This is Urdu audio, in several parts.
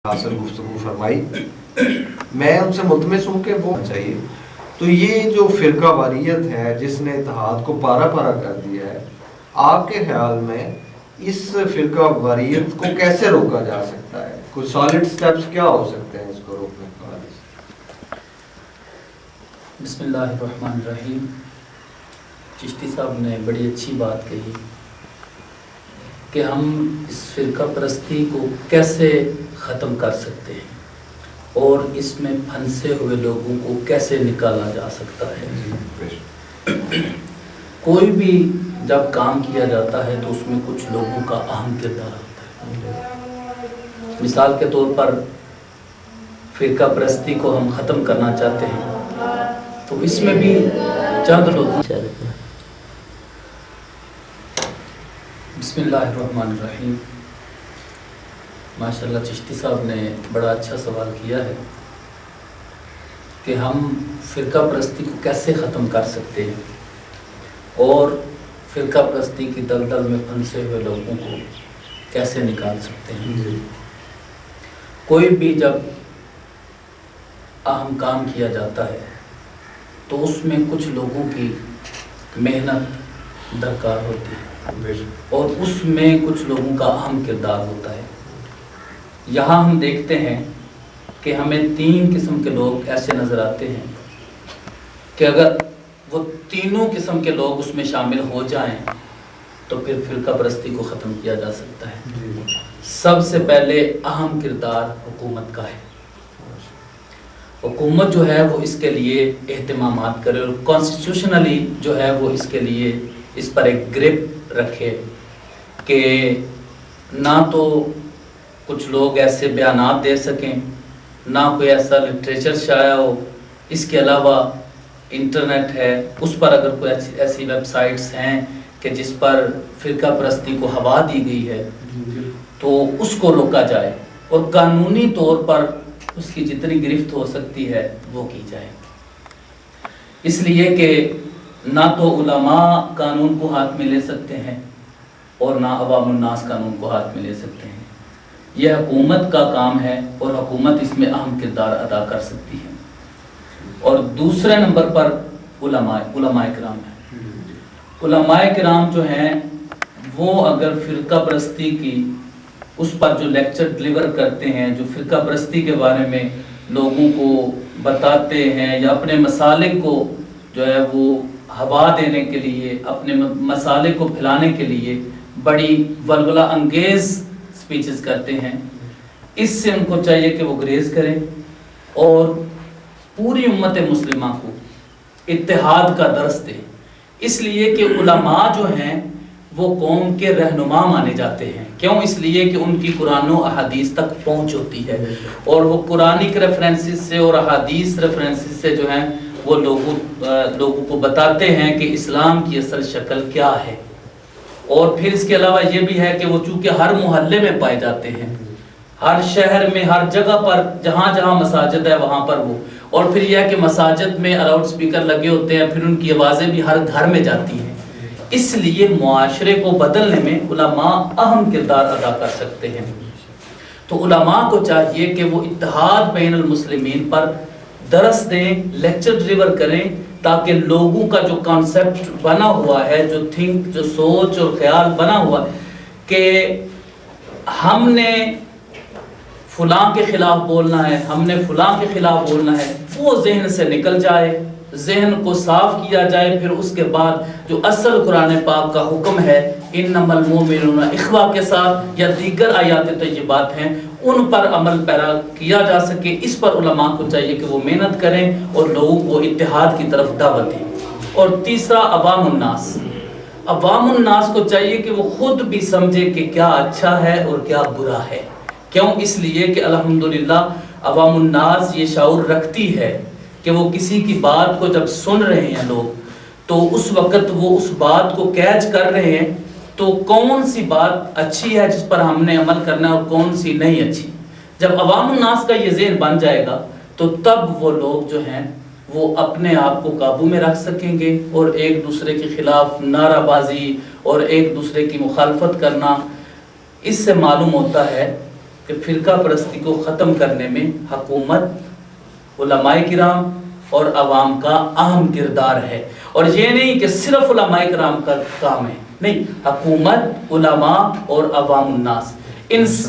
حاصل گفتگو فرمائی. میں ان سے ملتمس ہوں کہ وہ چاہیے. تو یہ جو فرقہ واریت ہے جس نے اتحاد کو پارا پارا کر دیا ہے، آپ کے خیال میں اس فرقہ واریت کو کیسے روکا جا سکتا ہے؟ کوئی سالڈ سٹیپس کیا ہو سکتے ہیں اس کو روکنے کے بعد؟ بسم اللہ الرحمن الرحیم. چشتی صاحب نے بڑی اچھی بات کہی کہ ہم اس فرقہ پرستی کو کیسے ختم کر سکتے ہیں اور اس میں پھنسے ہوئے لوگوں کو کیسے نکالا جا سکتا ہے. کوئی بھی جب کام کیا جاتا ہے تو اس میں کچھ لوگوں کا اہم کردار ہوتا ہے. مثال کے طور پر فرقہ پرستی کو ہم ختم کرنا چاہتے ہیں تو اس میں بھی چند لوگ. بسم اللہ الرحمن الرحیم. ماشاءاللہ چشتی صاحب نے بڑا اچھا سوال کیا ہے کہ ہم فرقہ پرستی کو کیسے ختم کر سکتے ہیں اور فرقہ پرستی کی دلدل میں پھنسے ہوئے لوگوں کو کیسے نکال سکتے ہیں. کوئی بھی جب اہم کام کیا جاتا ہے تو اس میں کچھ لوگوں کی محنت درکار ہوتی ہے اور اس میں کچھ لوگوں کا اہم کردار ہوتا ہے. یہاں ہم دیکھتے ہیں کہ ہمیں 3 قسم کے لوگ ایسے نظر آتے ہیں کہ اگر وہ تینوں قسم کے لوگ اس میں شامل ہو جائیں تو پھر فرقہ پرستی کو ختم کیا جا سکتا ہے. سب سے پہلے اہم کردار حکومت کا ہے. حکومت جو ہے وہ اس کے لیے اہتمامات کرے اور کانسٹیٹیوشنلی جو ہے وہ اس کے لیے اس پر ایک گرپ رکھے کہ نہ تو کچھ لوگ ایسے بیانات دے سکیں، نہ کوئی ایسا لٹریچر شائع ہو. اس کے علاوہ انٹرنیٹ ہے، اس پر اگر کوئی ایسی ویب سائٹس ہیں کہ جس پر فرقہ پرستی کو ہوا دی گئی ہے تو اس کو روکا جائے اور قانونی طور پر اس کی جتنی گرفت ہو سکتی ہے وہ کی جائے. اس لیے کہ نہ تو علماء قانون کو ہاتھ میں لے سکتے ہیں اور نہ عوام الناس قانون کو ہاتھ میں لے سکتے ہیں. یہ حکومت کا کام ہے اور حکومت اس میں اہم کردار ادا کر سکتی ہے. اور دوسرے نمبر پر علماء کرام ہیں. علماء کرام جو ہیں وہ اگر فرقہ پرستی کی اس پر جو لیکچر ڈلیور کرتے ہیں، جو فرقہ پرستی کے بارے میں لوگوں کو بتاتے ہیں یا اپنے مسالک کو جو ہے وہ ہوا دینے کے لیے، اپنے مسالے کو پھیلانے کے لیے بڑی ولولہ انگیز سپیچز کرتے ہیں، اس سے ان کو چاہیے کہ وہ گریز کریں اور پوری امت مسلمہ کو اتحاد کا درس دیں. اس لیے کہ علماء جو ہیں وہ قوم کے رہنما مانے جاتے ہیں. کیوں؟ اس لیے کہ ان کی قرآن و احادیث تک پہنچ ہوتی ہے اور وہ قرآنک ریفرنسز سے اور احادیث ریفرنسز سے جو ہیں وہ لوگوں کو بتاتے ہیں کہ اسلام کی اصل شکل کیا ہے. اور پھر اس کے علاوہ یہ بھی ہے کہ وہ چونکہ ہر محلے میں پائے جاتے ہیں، ہر شہر میں، ہر جگہ پر جہاں جہاں مساجد ہے وہاں پر وہ، اور پھر یہ ہے کہ مساجد میں لاؤڈ سپیکر لگے ہوتے ہیں، پھر ان کی آوازیں بھی ہر گھر میں جاتی ہیں. اس لیے معاشرے کو بدلنے میں علماء اہم کردار ادا کر سکتے ہیں. تو علماء کو چاہیے کہ وہ اتحاد بین المسلمین پر درس دیں، لیکچر ڈلیور کریں تاکہ لوگوں کا جو کانسیپٹ بنا ہوا ہے، جو سوچ اور خیال بنا ہوا ہے کہ ہم نے فلاں کے خلاف بولنا ہے، ہم نے فلاں کے خلاف بولنا ہے، وہ ذہن سے نکل جائے، ذہن کو صاف کیا جائے. پھر اس کے بعد جو اصل قرآن پاک کا حکم ہے انما المؤمنون اخوہ کے ساتھ یا دیگر آیات طیبات ہیں ان پر عمل پیرا کیا جا سکے. اس پر علماء کو چاہیے کہ وہ محنت کریں اور لوگوں کو اتحاد کی طرف دعوت دیں. اور تیسرا عوام الناس. عوام الناس کو چاہیے کہ وہ خود بھی سمجھے کہ کیا اچھا ہے اور کیا برا ہے. کیوں؟ اس لیے کہ الحمدللہ عوام الناس یہ شعور رکھتی ہے کہ وہ کسی کی بات کو جب سن رہے ہیں لوگ تو اس وقت وہ اس بات کو کیچ کر رہے ہیں تو کون سی بات اچھی ہے جس پر ہم نے عمل کرنا ہے اور کون سی نہیں اچھی. جب عوام الناس کا یہ ذہن بن جائے گا تو تب وہ لوگ جو ہیں وہ اپنے آپ کو قابو میں رکھ سکیں گے اور ایک دوسرے کے خلاف نعرہ بازی اور ایک دوسرے کی مخالفت کرنا. اس سے معلوم ہوتا ہے کہ فرقہ پرستی کو ختم کرنے میں حکومت، علماء کرام اور عوام کا اہم کردار ہے. اور یہ نہیں کہ صرف علماء کرام کا کام ہے، نہیں، حکومت، علماء اور عوام الناس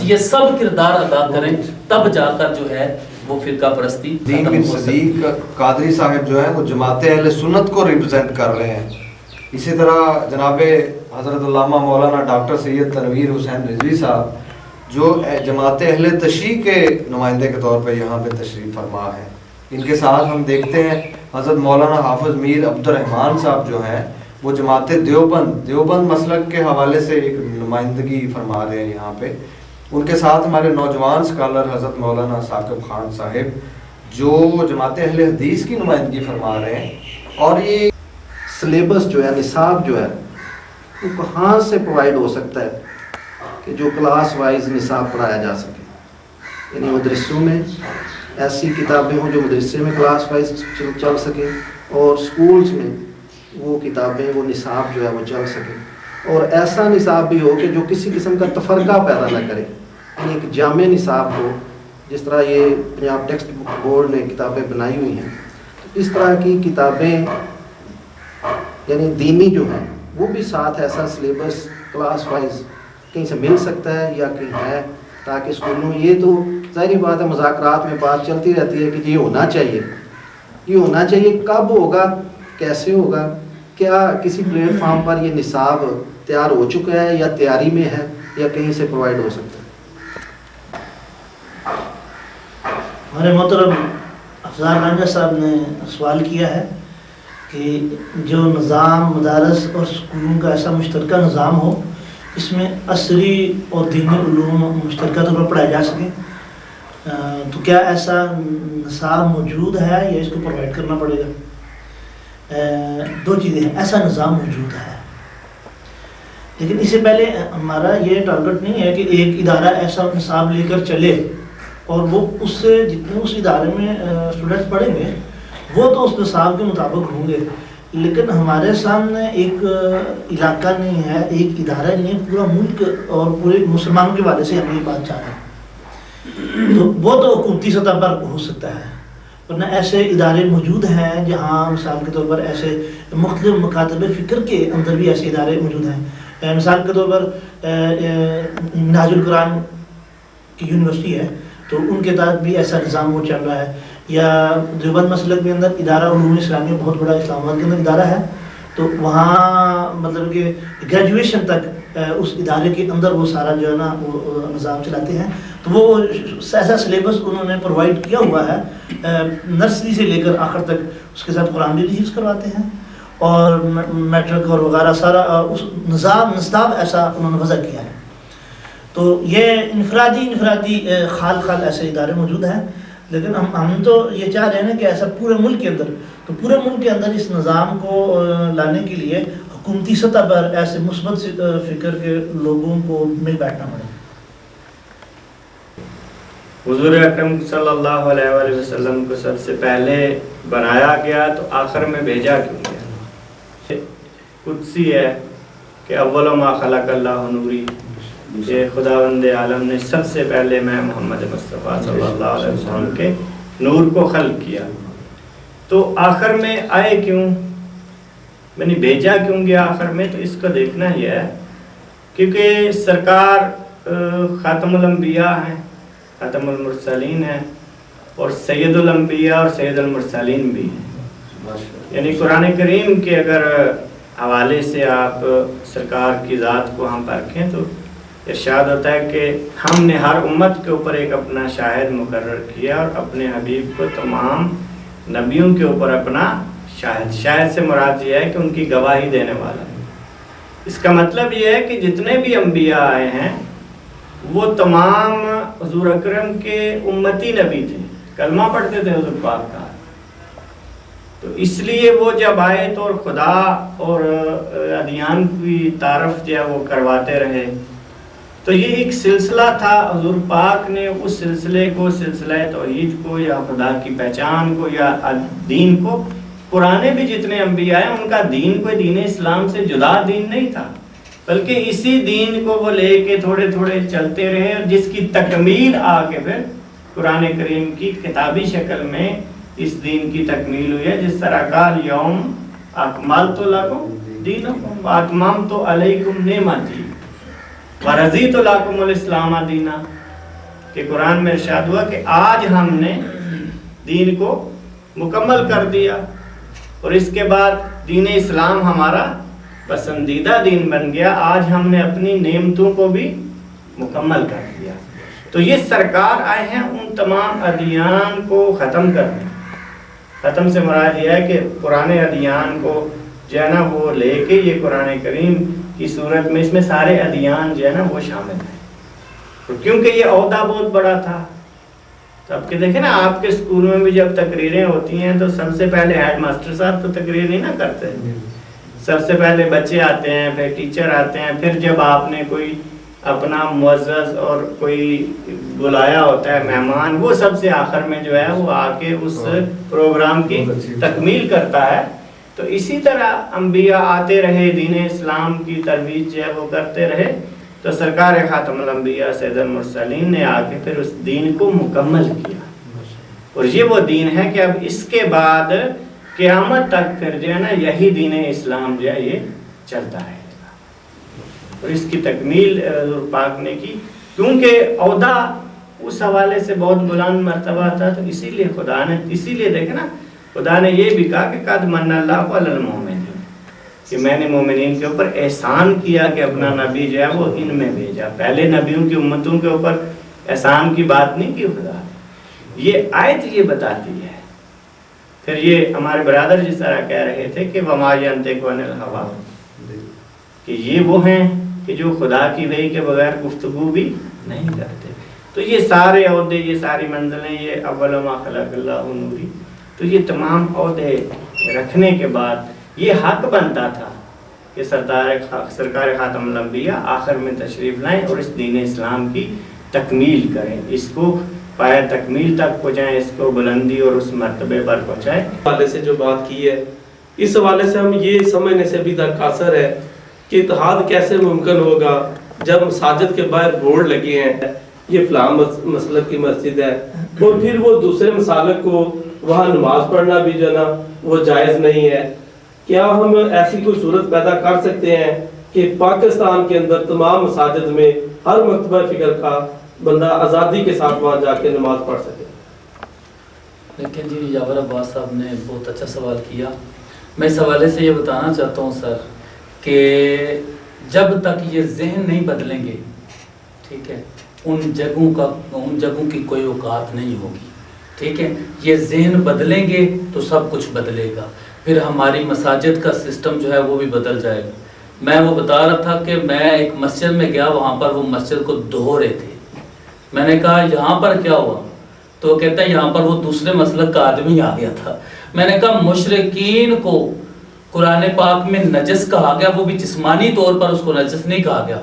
یہ سب کردار ادا کریں، تب جا کر جو ہے وہ فرقہ پرستی دین بن صدیق قادری صاحب جو ہیں وہ جماعت اہل سنت کو ریپرزینٹ کر رہے ہیں. اسی طرح جناب حضرت علامہ مولانا ڈاکٹر سید تنویر حسین رضوی صاحب جو جماعت اہل تشیع کے نمائندے کے طور پہ یہاں پہ تشریف فرما ہے. ان کے ساتھ ہم دیکھتے ہیں حضرت مولانا حافظ میر عبد الرحمن صاحب جو ہیں وہ جماعت دیوبند مسلک کے حوالے سے ایک نمائندگی فرما رہے ہیں یہاں پہ. ان کے ساتھ ہمارے نوجوان اسکالر حضرت مولانا ثاقب خان صاحب جو جماعت اہل حدیث کی نمائندگی فرما رہے ہیں. اور یہ سلیبس جو ہے، نصاب جو ہے، وہ کہاں سے پرووائڈ ہو سکتا ہے کہ جو کلاس وائز نصاب پڑھایا جا سکے. یعنی مدرسوں میں ایسی کتابیں ہوں جو مدرسے میں کلاس وائز چل سکے، اور سکولز میں وہ کتابیں، وہ نصاب جو ہے وہ چل سکے. اور ایسا نصاب بھی ہو کہ جو کسی قسم کا تفرقہ پیدا نہ کرے، یعنی ایک جامع نصاب ہو. جس طرح یہ پنجاب ٹیکسٹ بورڈ نے کتابیں بنائی ہوئی ہیں، تو اس طرح کی کتابیں یعنی دینی جو ہیں وہ بھی ساتھ ایسا سلیبس کلاس وائز کہیں سے مل سکتا ہے یا کہیں ہے، تاکہ اسکولوں میں یہ تو ظاہری بات ہے مذاکرات میں بات چلتی رہتی ہے کہ یہ ہونا چاہیے، یہ ہونا چاہیے، کب ہوگا، کیسے ہوگا، کیا کسی پلیٹ فارم پر یہ نصاب تیار ہو چکا ہے یا تیاری میں ہے یا کہیں سے پرووائڈ ہو سکتا ہے. ہمارے محترم افضال رنجا صاحب نے سوال کیا ہے کہ جو نظام مدارس اور اسکولوں کا ایسا مشترکہ نظام ہو اس میں عصری اور دینی علوم مشترکہ طور پر پڑھائے جا سکیں، تو کیا ایسا نصاب موجود ہے یا اس کو پرووائڈ کرنا پڑے گا؟ دو چیزیں ہیں، ایسا نظام موجود ہے، لیکن اس سے پہلے ہمارا یہ ٹارگٹ نہیں ہے کہ ایک ادارہ ایسا نصاب لے کر چلے اور وہ اس سے جتنے اس ادارے میں اسٹوڈنٹس پڑھیں گے وہ تو اس نصاب کے مطابق ہوں گے. لیکن ہمارے سامنے ایک علاقہ نہیں ہے، ایک ادارہ نہیں ہے، پورا ملک اور پورے مسلمانوں کے حوالے سے ہم یہ بات چاہ رہے ہیں. تو وہ تو حکومتی سطح پر ہو سکتا ہے، ورنہ ایسے ادارے موجود ہیں جہاں مثال کے طور پر ایسے مختلف مکاتب فکر کے اندر بھی ایسے ادارے موجود ہیں. مثال کے طور پر منہاج القرآن کی یونیورسٹی ہے تو ان کے تحت بھی ایسا نظام وہ چل رہا ہے. یا دیوبند مسلک کے اندر ادارہ علوم اسلامیہ بہت بڑا اسلام آباد کے اندر ادارہ ہے، تو وہاں مطلب کہ گریجویشن تک اس ادارے کے اندر وہ سارا جو ہے نا وہ نظام چلاتے ہیں. تو وہ ایسا سلیبس انہوں نے پرووائڈ کیا ہوا ہے، نرسری سے لے کر آخر تک اس کے ساتھ قرآن بھی حفظ کرواتے ہیں اور میٹرک اور وغیرہ سارا اس نصاب ایسا انہوں نے وضع کیا ہے. تو یہ انفرادی خال ایسے ادارے موجود ہیں، لیکن ہم تو یہ چاہ رہے ہیں کہ ایسا پورے ملک کے اندر، تو پورے ملک کے اندر اس نظام کو لانے کے لیے حکومتی سطح پر ایسے مثبت فکر کے لوگوں کو مل بیٹھنا پڑے. حضور اکرم صلی اللہ علیہ وآلہ وسلم کو سب سے پہلے بنایا گیا تو آخر میں بھیجا کیوں گیا؟ قدسی ہے کہ اول ما خلق اللہ نوری، کہ خداوند عالم نے سب سے پہلے میں محمد مصطفیٰ صلی اللہ علیہ وسلم کے نور کو خلق کیا. تو آخر میں آئے کیوں، میں نے بھیجا کیوں گیا آخر میں؟ تو اس کو دیکھنا ہی ہے کیونکہ سرکار خاتم الانبیاء ہیں، خاتم المرسلین ہیں، اور سید الانبیاء اور سید المرسلین بھی ہیں. یعنی قرآن کریم کے اگر حوالے سے آپ سرکار کی ذات کو ہم پرکھیں تو ارشاد ہوتا ہے کہ ہم نے ہر امت کے اوپر ایک اپنا شاہد مقرر کیا اور اپنے حبیب کو تمام نبیوں کے اوپر اپنا شاہد سے مراد یہ ہے کہ ان کی گواہی دینے والا ہے. اس کا مطلب یہ ہے کہ جتنے بھی انبیاء آئے ہیں وہ تمام حضور اکرم کے امتی نبی تھے، کلمہ پڑھتے تھے حضور پاک کا. تو اس لیے وہ جب آئے تو خدا اور ادیان کی تعارف جو ہے وہ کرواتے رہے. تو یہ ایک سلسلہ تھا، حضور پاک نے اس سلسلے کو، سلسلہ توحید کو یا خدا کی پہچان کو یا دین کو، پرانے بھی جتنے انبیاء ہیں ان کا دین کوئی دین اسلام سے جدا دین نہیں تھا. بلکہ اسی دین کو وہ لے کے تھوڑے تھوڑے چلتے رہے، اور جس کی تکمیل آ کے پھر قرآن کریم کی کتابی شکل میں اس دین کی تکمیل ہوئی ہے. جس طرح کال یوم اکملت لکم دینکم واتممت علیکم نعمتی ورضیت لکم الاسلام دینا، کہ قرآن میں ارشاد ہوا کہ آج ہم نے دین کو مکمل کر دیا، اور اس کے بعد دین اسلام ہمارا پسندیدہ دین بن گیا، آج ہم نے اپنی نعمتوں کو بھی مکمل کر دیا. تو یہ سرکار آئے ہیں ان تمام ادیان کو ختم کرنے. ختم سے مراد یہ ہے کہ پرانے ادیان کو جو ہے نا وہ لے کے یہ قرآن کریم کی صورت میں اس میں سارے ادیان جو ہے نا وہ شامل ہیں. کیونکہ یہ عہدہ بہت بڑا تھا. تو اب کہ دیکھیں نا آپ کے اسکولوں میں بھی جب تقریریں ہوتی ہیں تو سب سے پہلے ہیڈ ماسٹر صاحب تو تقریر نہیں نا کرتے، سب سے پہلے بچے آتے ہیں، پھر ٹیچر آتے ہیں، پھر جب آپ نے کوئی اپنا معزز اور کوئی بلایا ہوتا ہے مہمان، وہ سب سے آخر میں جو ہے وہ آ کے اس پروگرام کی تکمیل کرتا ہے. تو اسی طرح انبیاء آتے رہے، دین اسلام کی ترویج جو ہے وہ کرتے رہے. تو سرکار خاتم الانبیاء سید المرسلین نے آ کے پھر اس دین کو مکمل کیا، اور یہ وہ دین ہے کہ اب اس کے بعد قیامت تک پھر جو ہے نا یہی دین اسلام جو ہے یہ چلتا ہے. اور اس کی تکمیل حضور پاک نے کی، کیونکہ عہدہ اس حوالے سے بہت بلند مرتبہ تھا. تو اسی لیے خدا نے، اسی لیے دیکھیں نا خدا نے یہ بھی کہا کہ قد من اللہ علی المؤمنین، کہ میں نے مومنین کے اوپر احسان کیا کہ اپنا نبی جو ہے وہ ان میں بھیجا. پہلے نبیوں کی امتوں کے اوپر احسان کی بات نہیں کی خدا. یہ آیت یہ بتاتی ہے. پھر یہ ہمارے برادر جس طرح کہہ رہے تھے کہ وما ینطق عن الہوی، کہ یہ وہ ہیں کہ جو خدا کی وحی کے بغیر گفتگو بھی نہیں کرتے. تو یہ سارے عہدے، یہ ساری منزلیں، یہ اول ما خلق اللہ نوری، تو یہ تمام عہدے رکھنے کے بعد یہ حق بنتا تھا کہ سرکار خاتم الانبیاء آخر میں تشریف لائیں اور اس دین اسلام کی تکمیل کریں، اس کو پایہ تکمیل تک پہنچائیں، اس کو بلندی اور اس مرتبے پر پہنچائیں. حوالے سے جو بات کی ہے، اس حوالے سے ہم یہ سمجھنے سے ابھی تک قاصر ہے کہ اتحاد کیسے ممکن ہوگا جب مساجد کے باہر بورڈ لگے ہیں یہ فلاں مسلک کی مسجد ہے، اور پھر وہ دوسرے مسالک کو وہاں نماز پڑھنا بھی جو نا وہ جائز نہیں ہے. کیا ہم ایسی کوئی صورت پیدا کر سکتے ہیں کہ پاکستان کے اندر تمام مساجد میں ہر مکتبہ فکر کا بندہ آزادی کے ساتھ وہاں جا کے نماز پڑھ سکے؟ لیکن جی یاور عباس صاحب نے بہت اچھا سوال کیا. میں اس حوالے سے یہ بتانا چاہتا ہوں سر کہ جب تک یہ ذہن نہیں بدلیں گے، ٹھیک ہے، ان جگہوں کی کوئی اوقات نہیں ہوگی. ٹھیک ہے، یہ ذہن بدلیں گے تو سب کچھ بدلے گا. پھر ہماری مساجد کا سسٹم جو ہے وہ بھی بدل جائے گا. میں وہ بتا رہا تھا کہ میں ایک مسجد میں گیا، وہاں پر وہ مسجد کو دھو رہے تھے. میں نے کہا یہاں پر کیا ہوا؟ تو وہ کہتا ہے یہاں پر وہ دوسرے مسلک کا آدمی آ گیا تھا. میں نے کہا مشرکین کو قرآن پاک میں نجس کہا گیا، وہ بھی جسمانی طور پر اس کو نجس نہیں کہا گیا،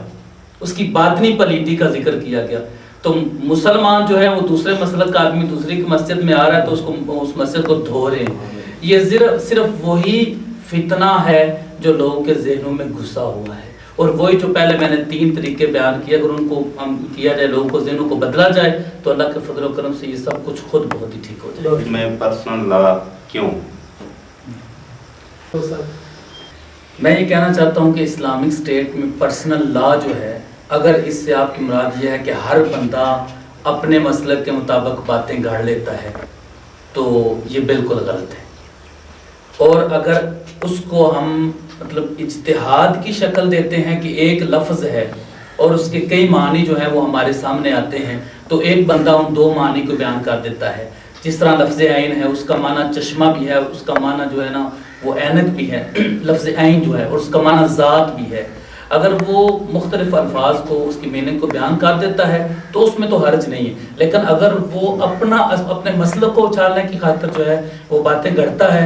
اس کی باطنی پلیتی کا ذکر کیا گیا. تو مسلمان جو ہے وہ دوسرے مسلک کا آدمی دوسری کی مسجد میں آ رہا ہے تو اس مسجد کو دھو رہے ہیں. یہ صرف وہی فتنہ ہے جو لوگوں کے ذہنوں میں گھسا ہوا ہے، اور وہی جو پہلے میں نے 3 طریقے بیان کیے، اگر ان کو ہم کیا جائے، لوگوں کو ذہنوں کو بدلا جائے تو اللہ کے فضل و کرم سے یہ سب کچھ خود بہت ہی ٹھیک ہو جائے. میں پرسنل لا کیوں؟ میں یہ کہنا چاہتا ہوں کہ اسلامک اسٹیٹ میں پرسنل لا جو ہے، اگر اس سے آپ کی مراد یہ ہے کہ ہر بندہ اپنے مسلک کے مطابق باتیں گھڑ لیتا ہے تو یہ بالکل غلط ہے. اور اگر اس کو ہم مطلب اجتہاد کی شکل دیتے ہیں کہ ایک لفظ ہے اور اس کے کئی معنی جو ہیں وہ ہمارے سامنے آتے ہیں، تو ایک بندہ ان 2 معنی کو بیان کر دیتا ہے. جس طرح لفظ عین ہے، اس کا معنی چشمہ بھی ہے، اس کا معنی جو ہے نا وہ عینک بھی ہے. لفظ عین جو ہے اور اس کا معنی ذات بھی ہے. اگر وہ مختلف الفاظ کو، اس کی میننگ کو بیان کر دیتا ہے تو اس میں تو حرج نہیں ہے. لیکن اگر وہ اپنے مسلک کو اچھالنے کی خاطر جو ہے وہ باتیں گھڑتا ہے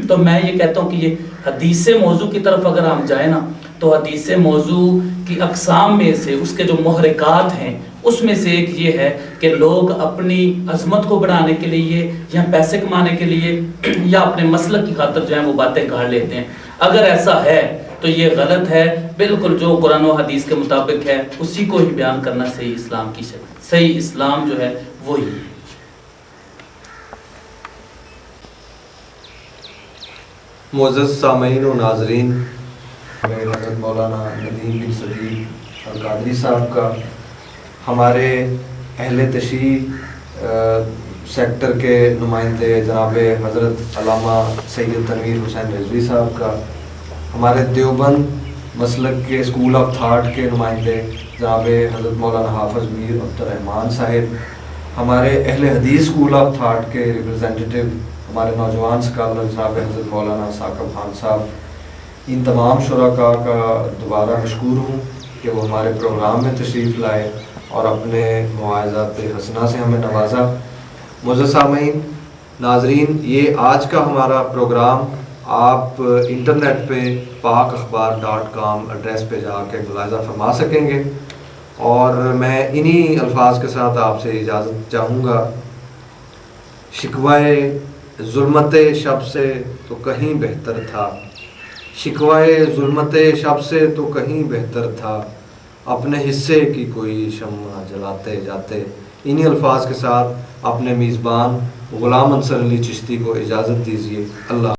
تو میں یہ کہتا ہوں کہ یہ حدیث موضوع کی طرف اگر ہم جائیں نا تو حدیث موضوع کی اقسام میں سے اس کے جو محرکات ہیں اس میں سے ایک یہ ہے کہ لوگ اپنی عظمت کو بڑھانے کے لیے یا پیسے کمانے کے لیے یا اپنے مسلک کی خاطر جو ہے وہ باتیں گھاڑ لیتے ہیں. اگر ایسا ہے تو یہ غلط ہے. بالکل جو قرآن و حدیث کے مطابق ہے اسی کو ہی بیان کرنا صحیح اسلام کی شکل. صحیح اسلام جو ہے وہی ہے. معزز سامعین و ناظرین، میں حضرت مولانا ندیم بن صدیق القادری صاحب کا، ہمارے اہل تشیع سیکٹر کے نمائندے جناب حضرت علامہ سید تنویر حسین رضوی صاحب کا، ہمارے دیوبند مسلک کے اسکول آف تھاٹ کے نمائندے جناب حضرت مولانا حافظ میر عبد الرحمان صاحب، ہمارے اہل حدیث اسکول آف تھاٹ کے ریپرزینٹیٹیو ہمارے نوجوان اسکالر جناب حضرت مولانا ثاقب خان صاحب، ان تمام شرکاء کا دوبارہ مشکور ہوں کہ وہ ہمارے پروگرام میں تشریف لائے اور اپنے مواعظات حسنہ سے ہمیں نوازا. معزز سامعین ناظرین، یہ آج کا ہمارا پروگرام آپ انٹرنیٹ پہ paakakhbar.com ایڈریس پہ جا کے ملاحظہ فرما سکیں گے، اور میں انہی الفاظ کے ساتھ آپ سے اجازت چاہوں گا. شکوائے ظلمت شب سے تو کہیں بہتر تھا، شکوائے ظلمت شب سے تو کہیں بہتر تھا، اپنے حصے کی کوئی شمع جلاتے جاتے. انہی الفاظ کے ساتھ اپنے میزبان غلام انصر علی چشتی کو اجازت دیجیے. اللہ